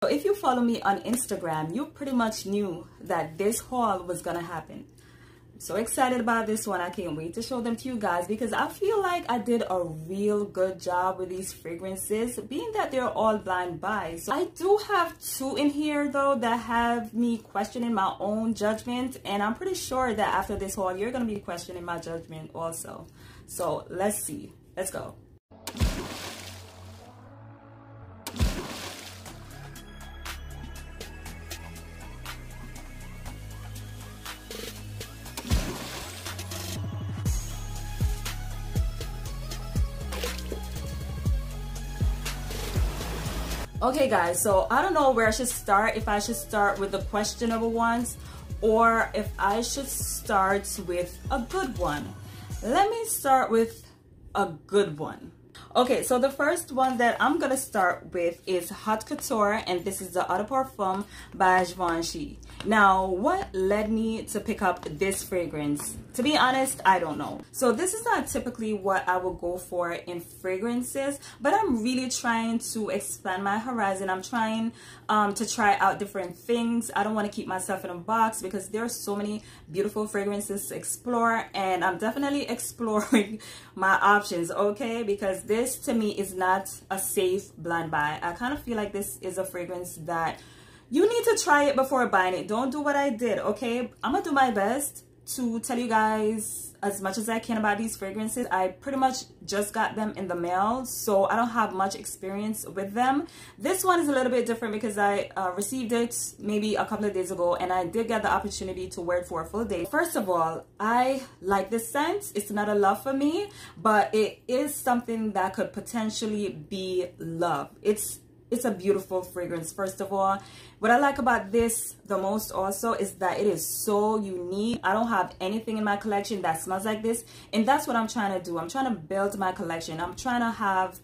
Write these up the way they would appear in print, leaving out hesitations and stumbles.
So if you follow me on Instagram, you pretty much knew that this haul was gonna happen. I'm so excited about this one. I can't wait to show them to you guys because I feel like I did a real good job with these fragrances, being that they're all blind buys. So I do have two in here though that have me questioning my own judgment, and I'm pretty sure that after this haul you're gonna be questioning my judgment also. So let's see. Let's go. Okay guys, so I don't know where I should start, if I should start with the questionable ones or if I should start with a good one. Let me start with a good one. Okay, so the first one that I'm gonna start with is Haute Couture, and this is the Eau de Parfum by Givenchy. Now, what led me to pick up this fragrance? To be honest, I don't know. So this is not typically what I would go for in fragrances, but I'm really trying to expand my horizon. I'm trying to try out different things. I don't want to keep myself in a box because there are so many beautiful fragrances to explore, and I'm definitely exploring my options, okay? Because this to me is not a safe blind buy. I kind of feel like this is a fragrance that you need to try it before buying it. Don't do what I did, okay? I'm gonna do my best to tell you guys as much as I can about these fragrances. I pretty much just got them in the mail, so I don't have much experience with them. This one is a little bit different because I received it maybe a couple of days ago, and I did get the opportunity to wear it for a full day. First of all, I like this scent. It's not a love for me, but it is something that could potentially be love. It's a beautiful fragrance. First of all, what I like about this the most also is that it is so unique. I don't have anything in my collection that smells like this, and that's what I'm trying to do. I'm trying to build my collection. I'm trying to have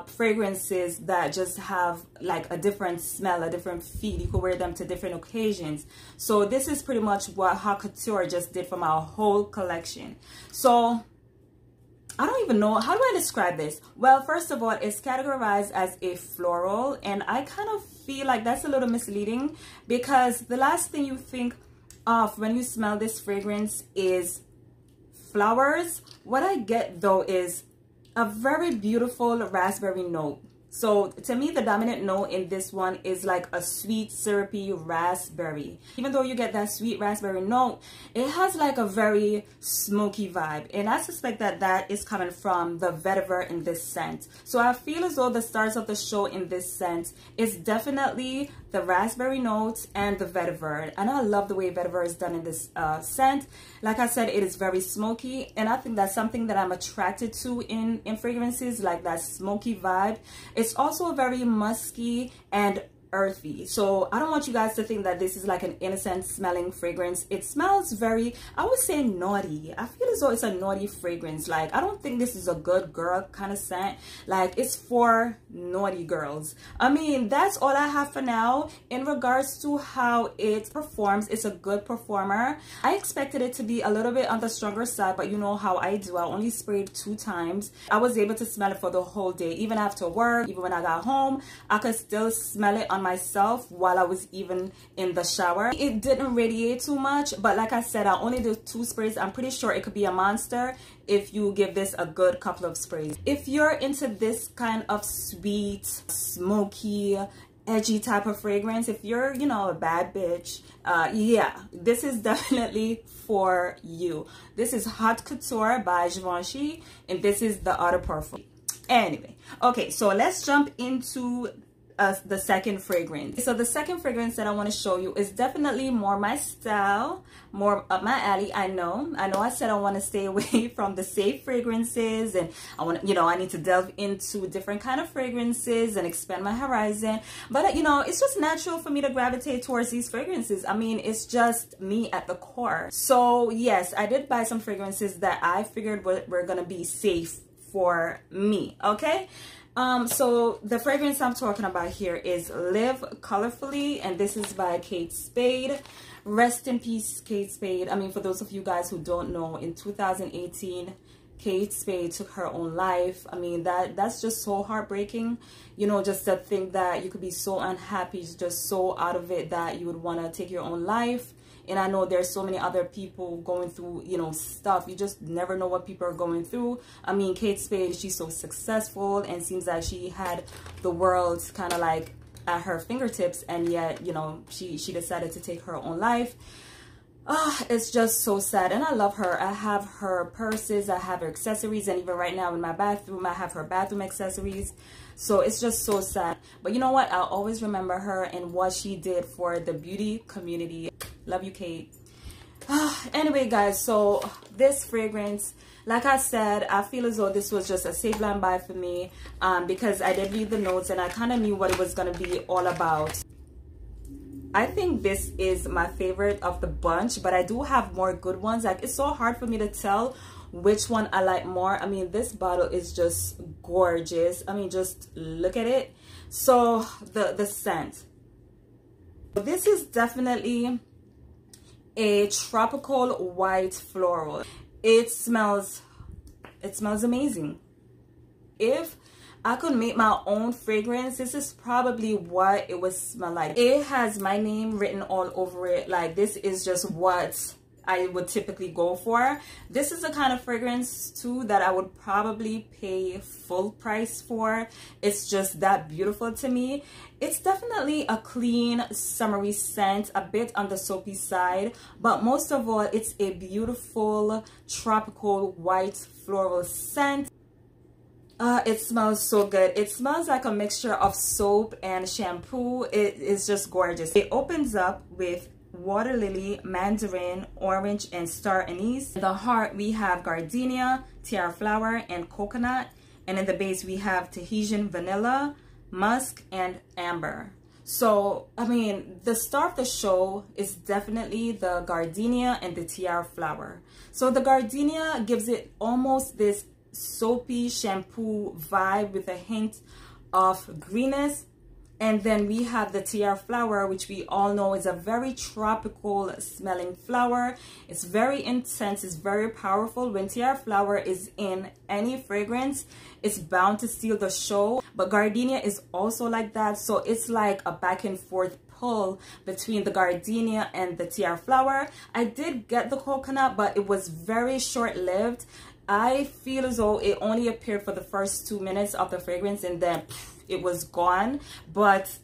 fragrances that just have like a different smell, a different feel. You could wear them to different occasions. So this is pretty much what Haute Couture just did for my whole collection. So I don't even know, how do I describe this? Well, first of all, it's categorized as a floral, and I kind of feel like that's a little misleading because the last thing you think of when you smell this fragrance is flowers. What I get though is a very beautiful raspberry note. So to me, the dominant note in this one is like a sweet syrupy raspberry. Even though you get that sweet raspberry note, it has like a very smoky vibe, and I suspect that that is coming from the vetiver in this scent. So I feel as though the stars of the show in this scent is definitely the raspberry note and the vetiver, and I love the way vetiver is done in this scent. Like I said, it is very smoky, and I think that's something that I'm attracted to in fragrances, like that smoky vibe. It's also very musky and earthy. So I don't want you guys to think that this is like an innocent smelling fragrance. It smells very, I would say, naughty. I feel as though it's a naughty fragrance. Like, I don't think this is a good girl kind of scent. Like, it's for naughty girls. I mean, that's all I have for now in regards to how it performs. It's a good performer. I expected it to be a little bit on the stronger side, but you know how I do. I only sprayed 2 times. I was able to smell it for the whole day. Even after work, even when I got home, I could still smell it on myself while I was even in the shower. It didn't radiate too much, but like I said, I only did 2 sprays. I'm pretty sure it could be a monster if you give this a good couple of sprays. If you're into this kind of sweet, smoky, edgy type of fragrance, if you're, you know, a bad bitch, yeah, this is definitely for you. This is Haute Couture by Givenchy, and this is the Eau de Parfum. Anyway, okay, so let's jump into the second fragrance. So the second fragrance that I want to show you is definitely more my style, more up my alley. I know I said I want to stay away from the safe fragrances, and I want to, you know, I need to delve into different kind of fragrances and expand my horizon. But you know, it's just natural for me to gravitate towards these fragrances. I mean, it's just me at the core. So yes, I did buy some fragrances that I figured were gonna be safe for me, okay? So the fragrance I'm talking about here is Live Colorfully, and this is by Kate Spade. Rest in peace, Kate Spade. I mean, for those of you guys who don't know, in 2018, Kate Spade took her own life. I mean, that's just so heartbreaking, you know, just to think that you could be so unhappy, just so out of it that you would want to take your own life. And I know there's so many other people going through, you know, stuff. You just never know what people are going through. I mean, Kate Spade, she's so successful and seems like she had the world kind of like at her fingertips, and yet, you know, she decided to take her own life. It's just so sad. And I love her. I have her purses, I have her accessories, and even right now in my bathroom I have her bathroom accessories. So it's just so sad. But you know what, I'll always remember her and what she did for the beauty community. Love you, Kate. Anyway, guys, so this fragrance, like I said, I feel as though this was just a safe line buy for me, because I did read the notes and I kind of knew what it was going to be all about. I think this is my favorite of the bunch, but I do have more good ones. Like, it's so hard for me to tell which one I like more. I mean, this bottle is just gorgeous. I mean, just look at it. So the scent, this is definitely a tropical white floral. It smells amazing. If I could make my own fragrance, this is probably what it would smell like. It has my name written all over it. Like, this is just what I would typically go for. This is the kind of fragrance too that I would probably pay full price for. It's just that beautiful to me. It's definitely a clean, summery scent, a bit on the soapy side, but most of all, it's a beautiful tropical white floral scent. It smells so good. It smells like a mixture of soap and shampoo. It is just gorgeous. It opens up with water lily, mandarin, orange, and star anise. In the heart, we have gardenia, tiara flower, and coconut. And in the base, we have Tahitian vanilla, musk, and amber. So, I mean, the star of the show is definitely the gardenia and the tiara flower. So the gardenia gives it almost this soapy shampoo vibe with a hint of greenness. And then we have the tiara flower, which we all know is a very tropical smelling flower. It's very intense, it's very powerful. When tiara flower is in any fragrance, it's bound to steal the show. But gardenia is also like that. So it's like a back and forth pull between the gardenia and the tiara flower. I did get the coconut, but it was very short-lived. I feel as though it only appeared for the first 2 minutes of the fragrance, and then it was gone. But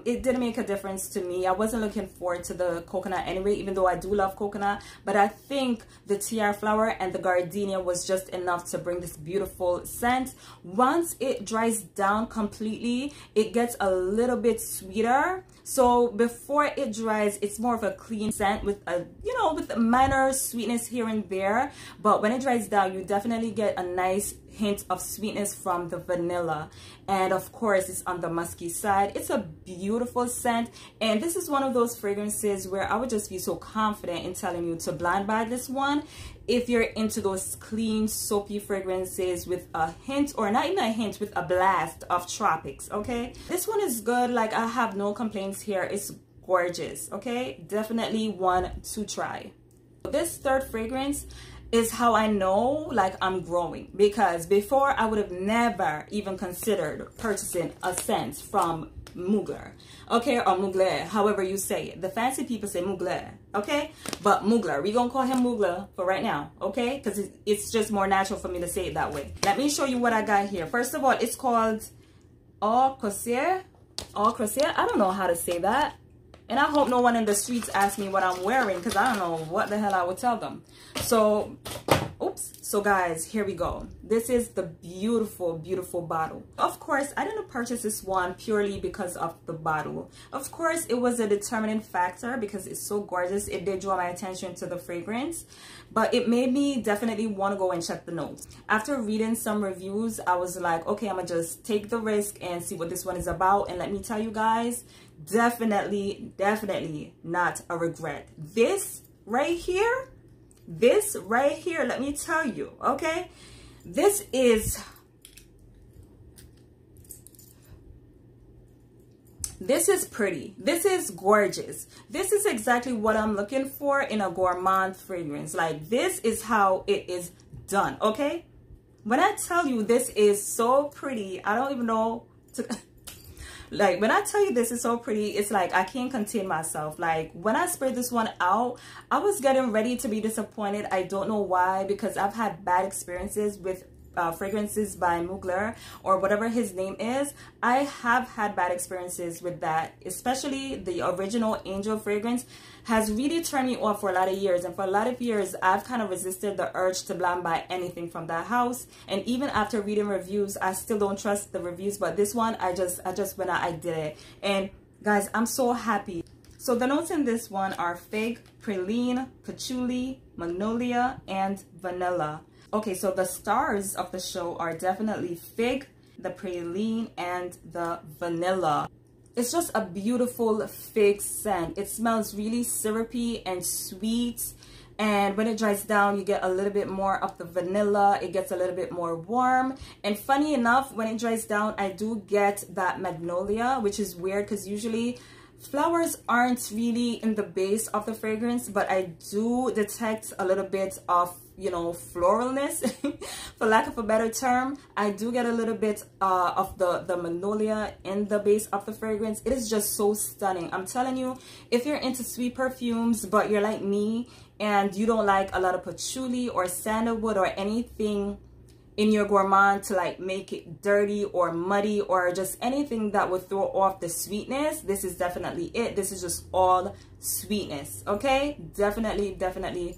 it didn't make a difference to me. I wasn't looking forward to the coconut anyway, even though I do love coconut. But I think the tiara flower and the gardenia was just enough to bring this beautiful scent. Once it dries down completely, it gets a little bit sweeter. So before it dries, it's more of a clean scent with a, you know, with a minor sweetness here and there. But when it dries down, you definitely get a nice hint of sweetness from the vanilla, and of course it's on the musky side. It's a beautiful scent, and this is one of those fragrances where I would just be so confident in telling you to blind buy this one if you're into those clean soapy fragrances with a hint, or not even a hint, with a blast of tropics. Okay, this one is good. Like, I have no complaints here. It's gorgeous. Okay, definitely one to try. This third fragrance is how I know, like, I'm growing, because before I would have never even considered purchasing a scent from Mugler, okay, or Mugler, however you say it. The fancy people say Mugler, okay, but Mugler, we're gonna call him Mugler for right now, okay, because it's just more natural for me to say it that way. Let me show you what I got here. First of all, it's called Croisiere. I don't know how to say that. And I hope no one in the streets asks me what I'm wearing, because I don't know what the hell I would tell them. So, oops. So guys, here we go. This is the beautiful, beautiful bottle. Of course, I didn't purchase this one purely because of the bottle. Of course, it was a determining factor because it's so gorgeous. It did draw my attention to the fragrance, but it made me definitely want to go and check the notes. After reading some reviews, I was like, okay, I'm gonna just take the risk and see what this one is about. And let me tell you guys, definitely not a regret. This right here, let me tell you, okay, this is pretty. This is gorgeous. This is exactly what I'm looking for in a gourmand fragrance. Like, this is how it is done, okay? When I tell you this is so pretty, I don't even know to like, when I tell you this is so pretty, it's like I can't contain myself. Like, when I sprayed this one out, I was getting ready to be disappointed. I don't know why, because I've had bad experiences with fragrances by Mugler or whatever his name is. I have had bad experiences with that, especially the original Angel fragrance has really turned me off for a lot of years. And for a lot of years, I've kind of resisted the urge to blind buy anything from that house. And even after reading reviews, I still don't trust the reviews. But this one, I just went out, I did it. And guys, I'm so happy. So the notes in this one are fig, praline, patchouli, magnolia, and vanilla. Okay, so the stars of the show are definitely fig, the praline, and the vanilla. It's just a beautiful fig scent. It smells really syrupy and sweet. And when it dries down, you get a little bit more of the vanilla. It gets a little bit more warm. And funny enough, when it dries down, I do get that magnolia, which is weird because usually flowers aren't really in the base of the fragrance, but I do detect a little bit of, you know, floralness, for lack of a better term. I do get a little bit of the magnolia in the base of the fragrance. It is just so stunning. I'm telling you, if you're into sweet perfumes, but you're like me and you don't like a lot of patchouli or sandalwood or anything in your gourmand to like make it dirty or muddy or just anything that would throw off the sweetness, this is definitely it. This is just all sweetness. Okay, definitely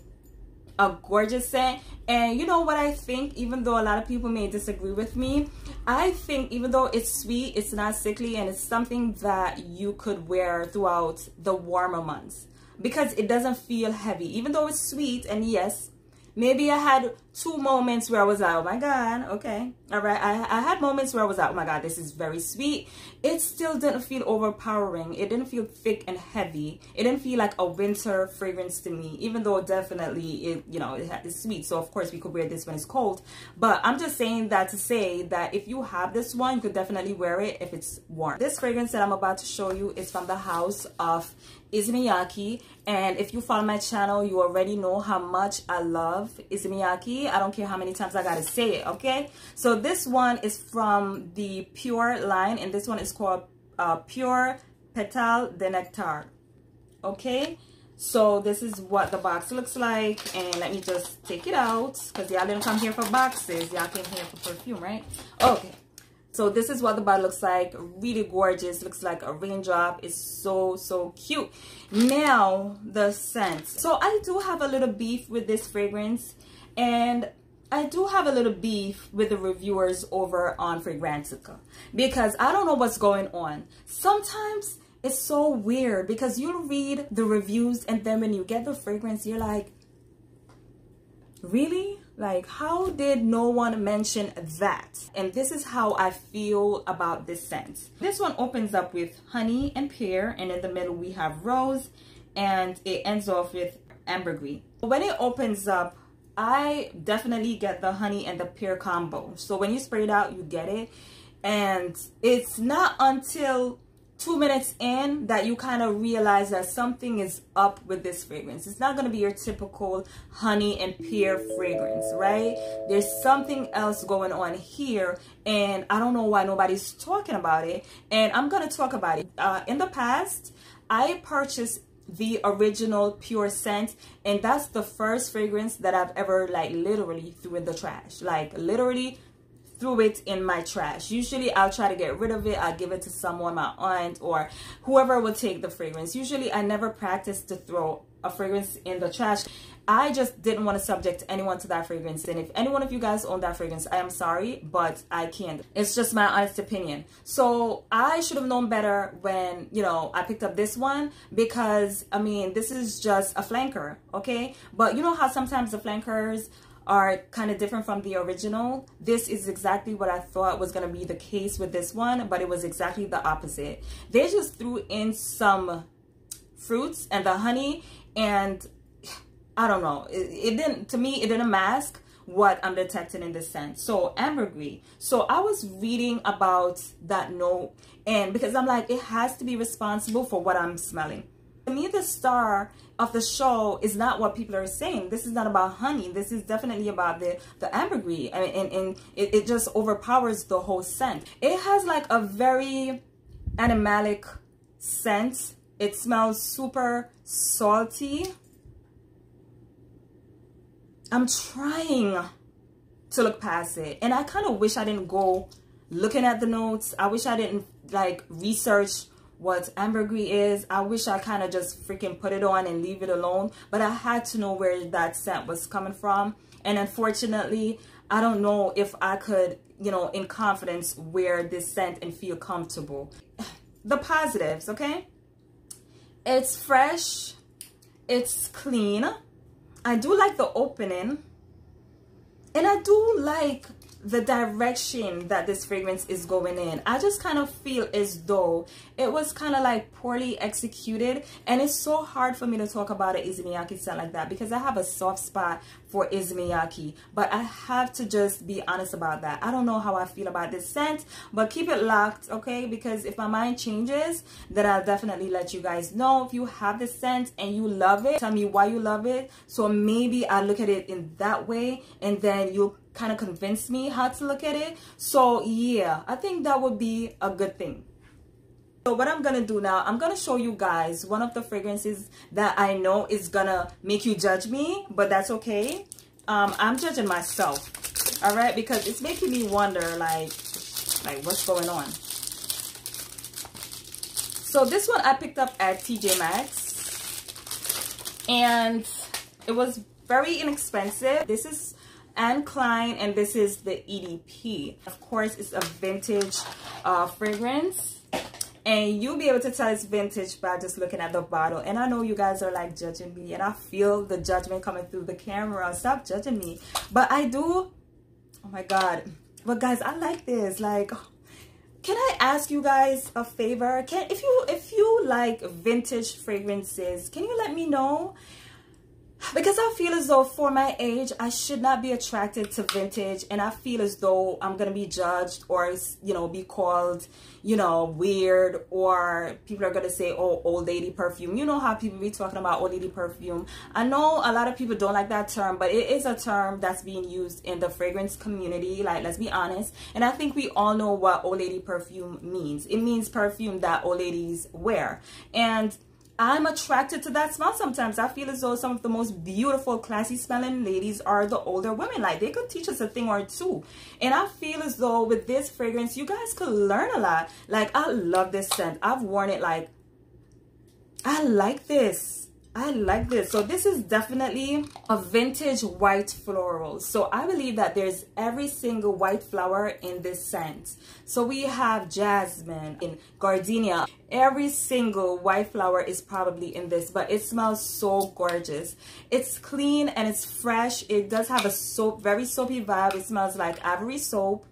a gorgeous scent. And you know what I think, even though a lot of people may disagree with me, I think even though it's sweet, it's not sickly, and it's something that you could wear throughout the warmer months because it doesn't feel heavy. Even though it's sweet, and yes, maybe I had 2 moments where I was like, oh my God, okay, all right. I had moments where I was like, oh my God, this is very sweet. It still didn't feel overpowering. It didn't feel thick and heavy. It didn't feel like a winter fragrance to me, even though definitely it, you know, it's sweet. So of course we could wear this when it's cold. But I'm just saying that to say that if you have this one, you could definitely wear it if it's warm. This fragrance that I'm about to show you is from the house of Issey Miyake. And if you follow my channel, you already know how much I love Issey Miyake. I don't care how many times I gotta say it, okay? So this one is from the Pure line, and this one is called Pure Petale de Nectar. Okay, so this is what the box looks like, and let me just take it out because y'all didn't come here for boxes, y'all came here for perfume, right? Okay, so this is what the bottle looks like. Really gorgeous, looks like a raindrop. It's so cute. Now the scent. So I do have a little beef with this fragrance, and I do have a little beef with the reviewers over on Fragrantica because I don't know what's going on. Sometimes it's so weird because you read the reviews and then when you get the fragrance, you're like, really? Like, how did no one mention that? And this is how I feel about this scent. This one opens up with honey and pear, and in the middle we have rose, and it ends off with ambergris. When it opens up, I definitely get the honey and the pear combo. So when you spray it out, you get it. And it's not until 2 minutes in that you kind of realize that something is up with this fragrance. It's not going to be your typical honey and pear fragrance, right? There's something else going on here, and I don't know why nobody's talking about it, and I'm going to talk about it. In the past, I purchased the original Pure scent, and that's the first fragrance that I've ever like literally threw in the trash. Like literally threw it in my trash. Usually I'll try to get rid of it. I'll give it to someone, my aunt or whoever will take the fragrance. Usually I never practice to throw a fragrance in the trash. I just didn't want to subject anyone to that fragrance, and if any one of you guys own that fragrance, I am sorry, but I can't. It's just my honest opinion. So I should have known better when, you know, I picked up this one, because I mean, this is just a flanker, okay? But you know how sometimes the flankers are kind of different from the original? This is exactly what I thought was going to be the case with this one, but it was exactly the opposite. They just threw in some fruits and the honey, and I don't know, it didn't, to me, it didn't mask what I'm detecting in this scent. So ambergris. So I was reading about that note, and because I'm like, it has to be responsible for what I'm smelling. To me, the star of the show is not what people are saying. This is not about honey. This is definitely about the ambergris. I mean, and it just overpowers the whole scent. It has like a very animalic scent. It smells super salty. I'm trying to look past it, and I kind of wish I didn't go looking at the notes. I wish I didn't like research what ambergris is. I wish I kind of just freaking put it on and leave it alone, but I had to know where that scent was coming from, and unfortunately I don't know if I could, you know, in confidence wear this scent and feel comfortable. The positives, okay? It's fresh, it's clean. I do like the opening, and I do like the direction that this fragrance is going in. I just kind of feel as though it was kind of like poorly executed, and it's so hard for me to talk about an Issey Miyake scent like that because I have a soft spot for Issey Miyake, but I have to just be honest about that. I don't know how I feel about this scent, but keep it locked, okay? Because if my mind changes, then I'll definitely let you guys know. If you have this scent and you love it, tell me why you love it, so maybe I'll look at it in that way, and then you'll kind of convince me how to look at it. So yeah, I think that would be a good thing. So what I'm gonna do now, I'm gonna show you guys one of the fragrances that I know is gonna make you judge me, but that's okay. I'm judging myself, all right, because it's making me wonder like what's going on. So this one I picked up at TJ Maxx, and it was very inexpensive. This is Klein, and this is the EDP. Of course, it's a vintage fragrance, and you'll be able to tell it's vintage by just looking at the bottle. And I know you guys are like judging me, and I feel the judgment coming through the camera. Stop judging me. But I do, oh my god. But guys, I like this. Like, can I ask you guys a favor? If you like vintage fragrances, can you let me know? Because I feel as though for my age, I should not be attracted to vintage, and I feel as though I'm going to be judged or, you know, be called, you know, weird, or people are going to say, oh, old lady perfume. You know how people be talking about old lady perfume. I know a lot of people don't like that term, but it is a term that's being used in the fragrance community. Like, let's be honest. And I think we all know what old lady perfume means. It means perfume that old ladies wear. And I'm attracted to that smell sometimes. I feel as though some of the most beautiful, classy smelling ladies are the older women. Like, they could teach us a thing or two. And I feel as though with this fragrance, you guys could learn a lot. Like, I love this scent. I've worn it. Like, I like this. I like this. So this is definitely a vintage white floral. So I believe that there's every single white flower in this scent. So we have jasmine and gardenia. Every single white flower is probably in this, but it smells so gorgeous. It's clean and it's fresh. It does have a very soapy vibe. It smells like Ivory soap.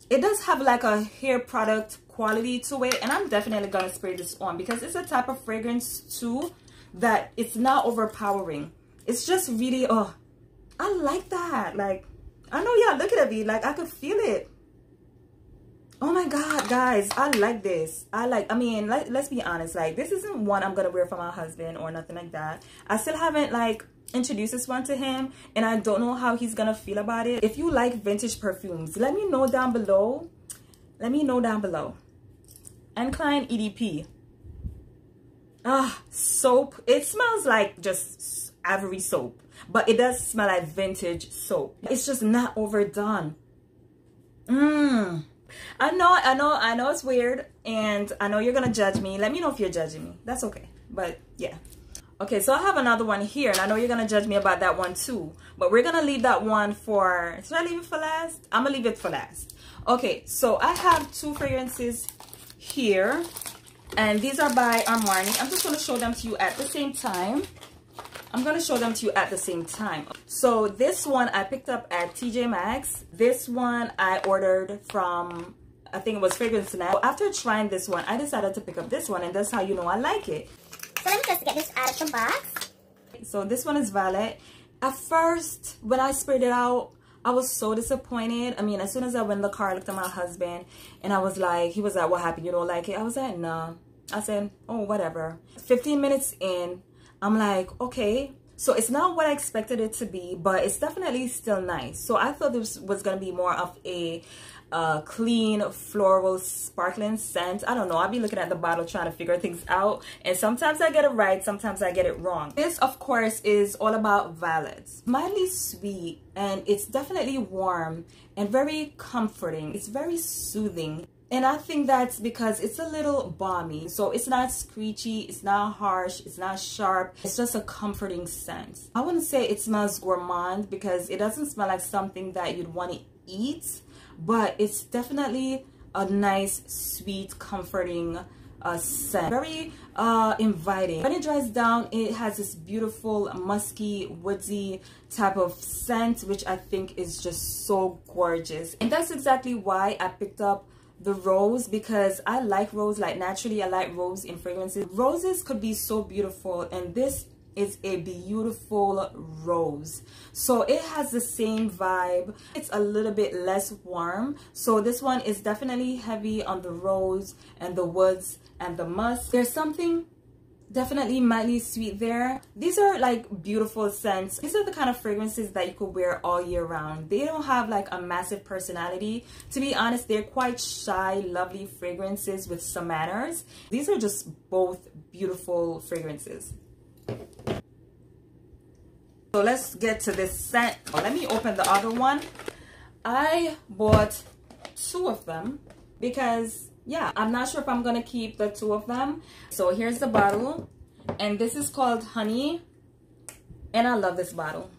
It does have like a hair product quality to it, and I'm definitely gonna spray this on because it's a type of fragrance too that it's not overpowering. It's just really, oh, I like that. Like, I know y'all looking at me like I could feel it. Oh my god, guys, I like this. I mean, let's be honest, like, this isn't one I'm gonna wear for my husband or nothing like that. I still haven't like introduced this one to him, and I don't know how he's gonna feel about it. If you like vintage perfumes, let me know down below. Let me know down below. And Klein EDP. Soap. It smells like just Ivory soap, but it does smell like vintage soap. It's just not overdone. I know it's weird, and I know you're gonna judge me. Let me know if you're judging me. That's okay. But yeah. Okay, so I have another one here, and I know you're gonna judge me about that one too, but we're gonna leave that one for, should I leave it for last? I'm gonna leave it for last. Okay, so I have two fragrances here, and these are by Armani. I'm just gonna show them to you at the same time. So this one I picked up at TJ Maxx. This one I ordered from, I think it was Fragrance Net. After trying this one, I decided to pick up this one, and that's how you know I like it. So let me just get this out of the box. So this one is Violet. At first, when I sprayed it out, I was so disappointed. I mean, as soon as I went in the car, I looked at my husband, and I was like, he was like, what happened? You don't like it? I was like, nah. I said, oh, whatever. 15 minutes in, I'm like, okay. So it's not what I expected it to be, but it's definitely still nice. So I thought this was going to be more of a clean, floral, sparkling scent. I don't know. I'll be looking at the bottle trying to figure things out. And sometimes I get it right. Sometimes I get it wrong. This, of course, is all about violets. Mildly sweet, and it's definitely warm and very comforting. It's very soothing. And I think that's because it's a little balmy. So it's not screechy, it's not harsh, it's not sharp. It's just a comforting scent. I wouldn't say it smells gourmand because it doesn't smell like something that you'd want to eat. But it's definitely a nice, sweet, comforting scent. Very inviting. When it dries down, it has this beautiful, musky, woodsy type of scent, which I think is just so gorgeous. And that's exactly why I picked up the rose, because I like rose. Like, naturally I like rose in fragrances. Roses could be so beautiful, and this is a beautiful rose. So it has the same vibe. It's a little bit less warm. So this one is definitely heavy on the rose and the woods and the musk. There's something definitely mildly sweet there. These are like beautiful scents. These are the kind of fragrances that you could wear all year round. They don't have like a massive personality. To be honest, they're quite shy, lovely fragrances with some manners. These are just both beautiful fragrances. So let's get to this scent. Oh, let me open the other one. I bought 2 of them because, yeah, I'm not sure if I'm gonna keep the 2 of them. So here's the bottle, and this is called Honey, and I love this bottle.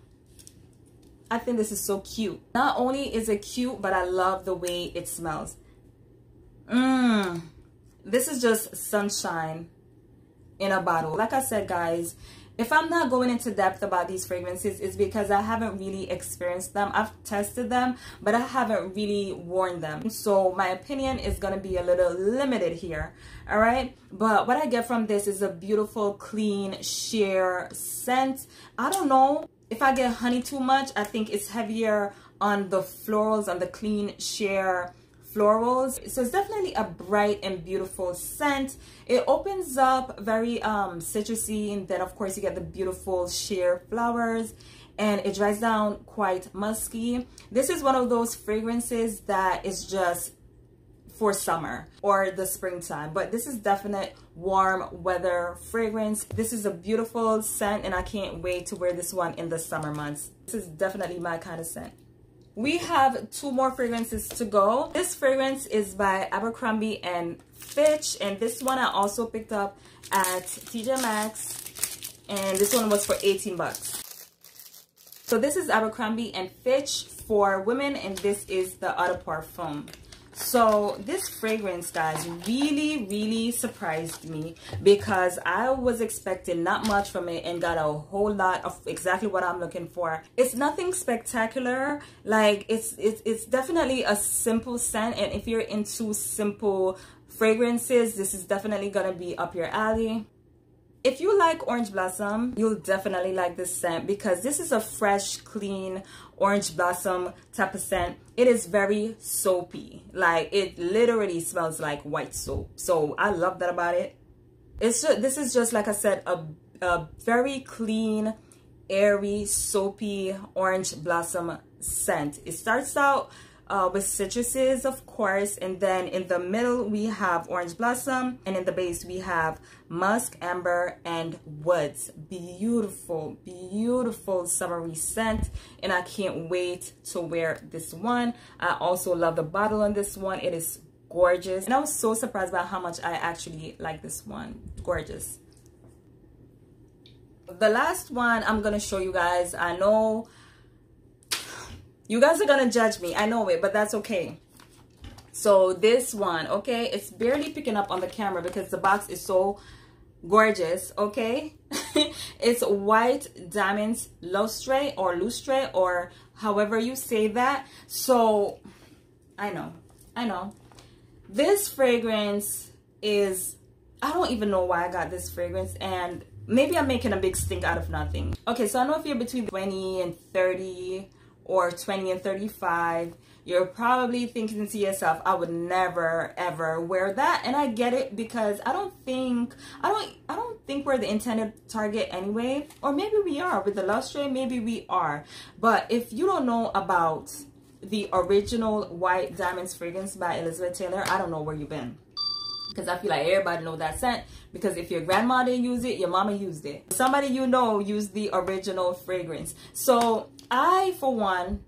I think this is so cute. Not only is it cute, but I love the way it smells. This is just sunshine in a bottle. Like I said, guys, if I'm not going into depth about these fragrances, it's because I haven't really experienced them. I've tested them, but I haven't really worn them. So my opinion is going to be a little limited here. All right. But what I get from this is a beautiful, clean, sheer scent. I don't know if I get honey too much. I think it's heavier on the florals, on the clean, sheer florals. So it's definitely a bright and beautiful scent. It opens up very citrusy, and then of course you get the beautiful sheer flowers, and it dries down quite musky. This is one of those fragrances that is just for summer or the springtime, but this is definite warm weather fragrance. This is a beautiful scent, and I can't wait to wear this one in the summer months. This is definitely my kind of scent. We have 2 more fragrances to go. This fragrance is by Abercrombie and Fitch, and this one I also picked up at TJ Maxx, and this one was for 18 bucks. So this is Abercrombie and Fitch for women, and this is the Eau de Parfum. So this fragrance, guys, really surprised me because I was expecting not much from it and got a whole lot of exactly what I'm looking for. It's nothing spectacular. Like, it's definitely a simple scent, and if you're into simple fragrances, this is definitely gonna be up your alley. If you like orange blossom, you'll definitely like this scent because this is a fresh, clean orange blossom type of scent. It is very soapy. Like, it literally smells like white soap. So I love that about it. This is just, like I said, a very clean, airy, soapy orange blossom scent. It starts out with citruses, of course, and then in the middle we have orange blossom, and in the base we have musk, amber, and woods. Beautiful, beautiful summery scent, and I can't wait to wear this one. I also love the bottle on this one. It is gorgeous, and I was so surprised by how much I actually like this one. Gorgeous. The last one I'm gonna show you guys, I know you guys are gonna judge me, I know it, but that's okay. So this one, okay, it's barely picking up on the camera because the box is so gorgeous, okay? It's White Diamonds Lustre, or however you say that. So I know this fragrance is, I don't even know why I got this fragrance, and maybe I'm making a big stink out of nothing. Okay, so I know if you're between 20 and 30 or 20 and 35, You're probably thinking to yourself, I would never ever wear that. And I get it, because I don't think we're the intended target anyway. Or maybe we are with the Lustre, maybe we are. But if you don't know about the original White Diamonds fragrance by Elizabeth Taylor, I don't know where you've been. Because I feel like everybody know that scent, because if your grandma didn't use it, your mama used it. Somebody you know used the original fragrance. So I, for one,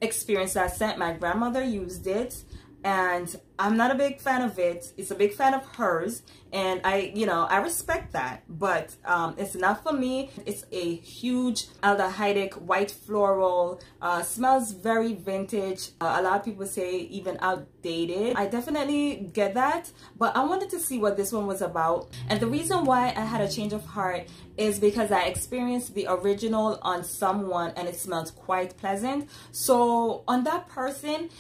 experienced that scent. My grandmother used it, and I'm not a big fan of it. It's a big fan of hers, and I respect that, but it's not for me. It's a huge aldehydic white floral, smells very vintage. A lot of people say even outdated. I definitely get that, but I wanted to see what this one was about. And the reason why I had a change of heart is because I experienced the original on someone and it smelled quite pleasant. So on that person,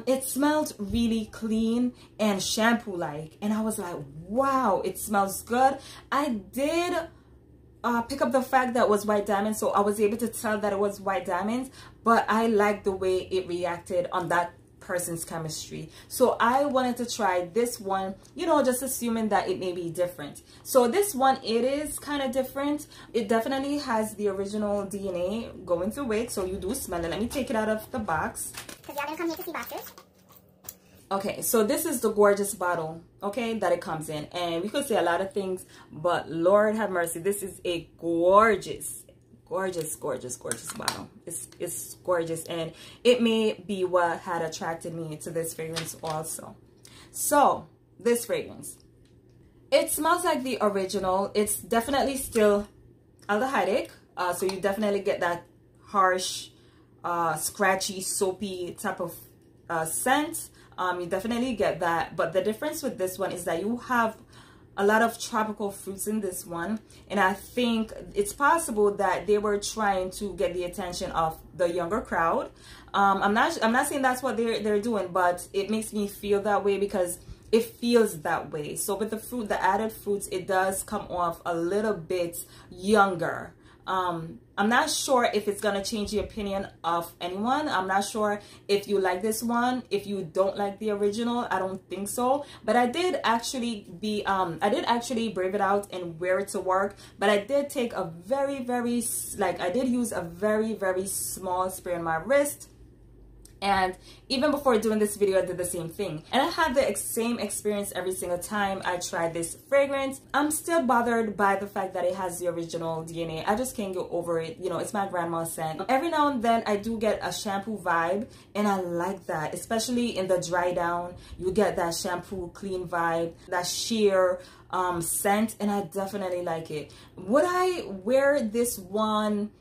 it smelled really clean and shampoo like, and I was like, wow, it smells good. I did pick up the fact that it was White Diamonds, so I was able to tell that it was White Diamonds, but I liked the way it reacted on that person's chemistry. So I wanted to try this one, you know, just assuming that it may be different. So this one, it is kind of different. It definitely has the original DNA going through it, so you do smell it. Let me take it out of the box, because y'all gonna come here to see boxes. Okay, so this is the gorgeous bottle, okay, that it comes in. And we could say a lot of things, but Lord have mercy, this is a gorgeous bottle. It's gorgeous, and it may be what had attracted me to this fragrance also. So this fragrance, it smells like the original. It's definitely still aldehydic, so you definitely get that harsh, scratchy, soapy type of scent. You definitely get that, but the difference with this one is that you have a lot of tropical fruits in this one, and I think it's possible that they were trying to get the attention of the younger crowd. I'm not saying that's what they're doing, but it makes me feel that way because it feels that way. So with the fruit, the added fruits, it does come off a little bit younger. I'm not sure if it's gonna change the opinion of anyone. I'm not sure if you like this one, if you don't like the original. I don't think so, but I did actually brave it out and wear it to work. But I did take a I did use a very small spray on my wrist. And even before doing this video, I did the same thing. And I had the same experience every single time I tried this fragrance. I'm still bothered by the fact that it has the original DNA. I just can't get over it. You know, it's my grandma's scent. Every now and then I do get a shampoo vibe, and I like that. Especially in the dry down, you get that shampoo clean vibe, that sheer scent, and I definitely like it. Would I wear this one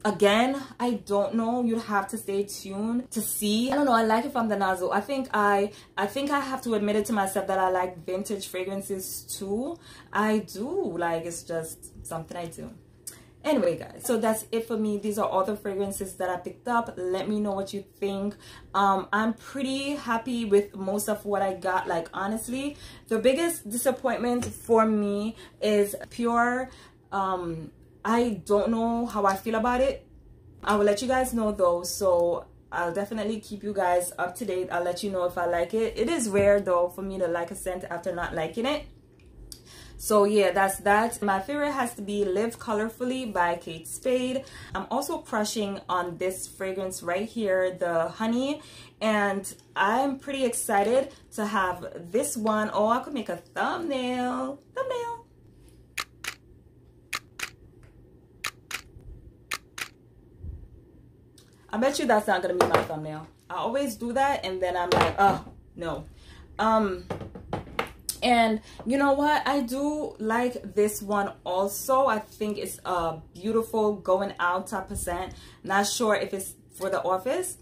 again? I don't know. You'd have to stay tuned to see. I don't know. I like it from the nozzle. I think I have to admit it to myself that I like vintage fragrances too. I do. Like, it's just something I do. Anyway, guys, so that's it for me. These are all the fragrances that I picked up. Let me know what you think. I'm pretty happy with most of what I got. Like, honestly, the biggest disappointment for me is Pure. I don't know how I feel about it. I will let you guys know though, so I'll definitely keep you guys up to date. I'll let you know if I like it. It is rare though for me to like a scent after not liking it. So yeah, that's that. My favorite has to be Live Colorfully by Kate Spade. I'm also crushing on this fragrance right here, the honey, and I'm pretty excited to have this one. Oh, I could make a thumbnail. I bet you that's not gonna be my thumbnail. I always do that, and then I'm like, oh no. And you know what? I do like this one also. I think it's a beautiful going out type of scent. Not sure if it's for the office.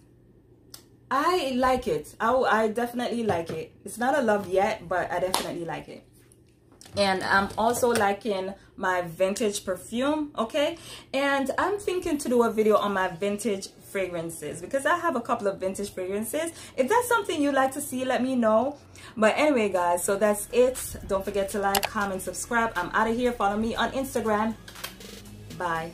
I like it. I definitely like it. It's not a love yet, but I definitely like it. And I'm also liking my vintage perfume, okay? And I'm thinking to do a video on my vintage fragrances because I have a couple of vintage fragrances. If that's something you'd like to see, let me know. But anyway, guys, so that's it. Don't forget to like, comment, subscribe. I'm out of here. Follow me on Instagram. Bye.